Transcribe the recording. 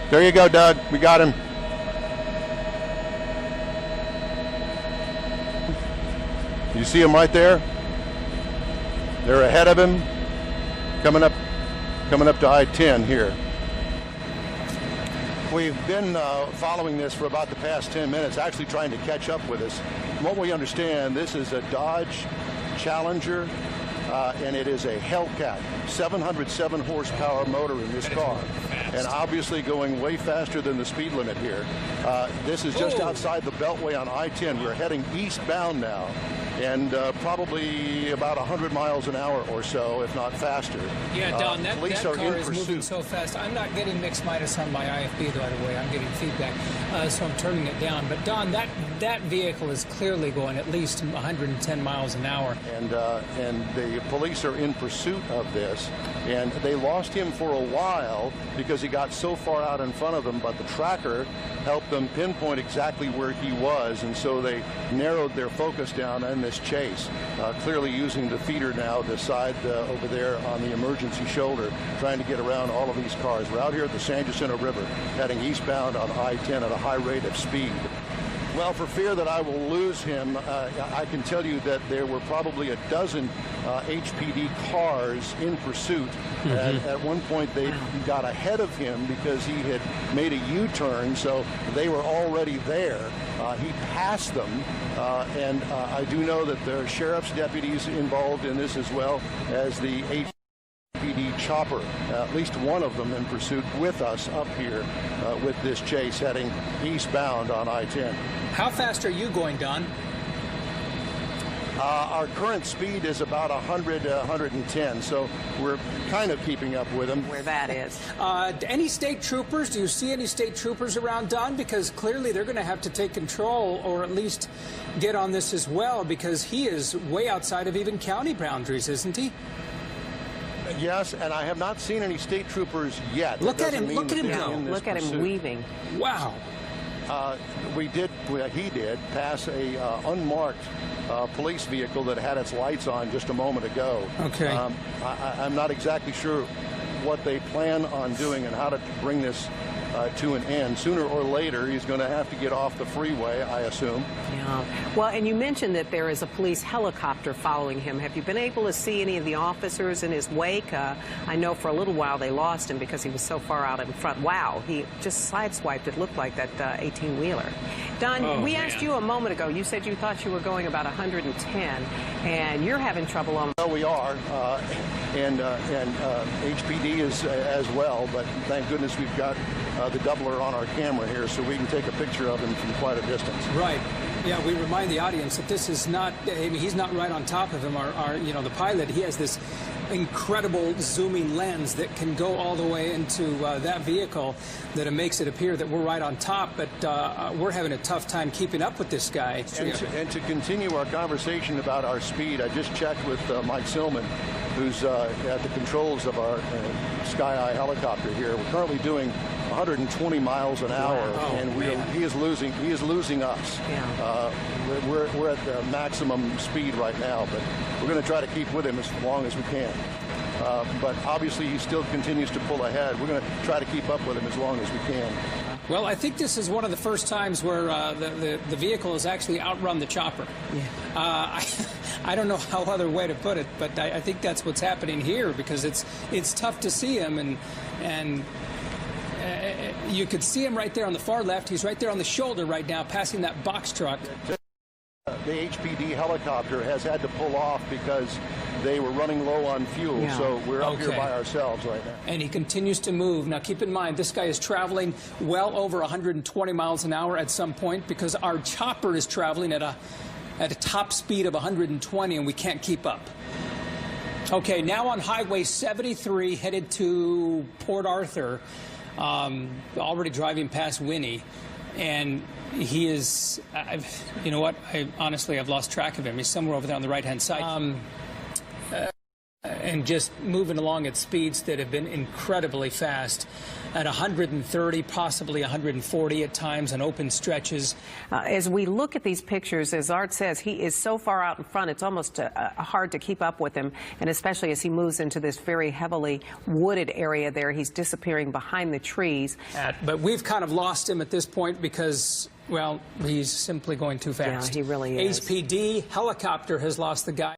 There you go, Doug. We got him. You see him right there? They're ahead of him, coming up to I-10 here. We've been following this for about the past 10 minutes, actually trying to catch up with us. From what we understand, this is a Dodge Challenger, and it is a Hellcat, 707 horsepower motor in this car, and obviously going way faster than the speed limit here. This is just outside the Beltway on I-10. We're heading eastbound now, and probably about 100 miles an hour or so, if not faster. Yeah, Don, that car is moving so fast. I'm not getting mixed minus on my IFB, by the way. I'm getting feedback, so I'm turning it down. But, Don, that vehicle is clearly going at least 110 miles an hour. And the police are in pursuit of this, and they lost him for a while because he got so far out in front of them, but the tracker helped them pinpoint exactly where he was, and so they narrowed their focus down in this chase, clearly using the feeder now to side over there on the emergency shoulder, trying to get around all of these cars. We're out here at the San Jacinto River, heading eastbound on I-10 at a high rate of speed. Well, for fear that I will lose him, I can tell you that there were probably a dozen HPD cars in pursuit. At one point, they got ahead of him because he had made a U-turn, so they were already there. He passed them, and I do know that there are sheriff's deputies involved in this as well as the HPD chopper, at least one of them in pursuit with us up here with this chase heading eastbound on I-10. How fast are you going, Don? Our current speed is about 100, 110, so we're kind of keeping up with him. Where that is. Any state troopers? Do you see any state troopers around, Don? Because clearly they're going to have to take control or at least get on this as well, because he is way outside of even county boundaries, isn't he? Yes, and I have not seen any state troopers yet. Look at him go. Look at him weaving. Wow. He did pass a unmarked police vehicle that had its lights on just a moment ago. Okay. I'm not exactly sure what they plan on doing and how to bring this to an end. Sooner or later, he's going to have to get off the freeway, I assume. Yeah. Well, and you mentioned that there is a police helicopter following him. Have you been able to see any of the officers in his wake? I know for a little while they lost him because he was so far out in front. Wow, he just sideswiped, it looked like, that 18-wheeler. Don, we asked you a moment ago, you said you thought you were going about 110, and you're having trouble on... Well, we are, and HPD is as well, but thank goodness we've got the doubler on our camera here so we can take a picture of him from quite a distance. Right. Yeah, we remind the audience that this is not, I mean, he's not right on top of him. The pilot, he has this incredible zooming lens that can go all the way into that vehicle, that it makes it appear that we're right on top, but we're having a tough time keeping up with this guy. And to continue our conversation about our speed, I just checked with Mike Silman, who's at the controls of our Sky Eye helicopter here. We're currently doing 120 miles an hour, and he is losing us. Yeah. We're at the maximum speed right now, but we're going to try to keep with him as long as we can. But obviously, he still continues to pull ahead. We're going to try to keep up with him as long as we can. Well, I think this is one of the first times where the vehicle has actually outrun the chopper. Yeah. I don't know how other way to put it, but I think that's what's happening here, because it's tough to see him, and you could see him right there on the far left. He's right there on the shoulder right now, passing that box truck. The HPD helicopter has had to pull off because they were running low on fuel, so we're up here by ourselves right now. And he continues to move. Now, keep in mind, this guy is traveling well over 120 miles an hour at some point, because our chopper is traveling at a top speed of 120, and we can't keep up. Okay, now on Highway 73, headed to Port Arthur, already driving past Winnie, and he is, you know what, I've lost track of him. He's somewhere over there on the right-hand side. and just moving along at speeds that have been incredibly fast, at 130, possibly 140 at times on open stretches. As we look at these pictures, as Art says, he is so far out in front, it's almost hard to keep up with him, and especially as he moves into this very heavily wooded area there, he's disappearing behind the trees. But we've kind of lost him at this point because, well, he's simply going too fast. Yeah, he really is. HPD helicopter has lost the guy.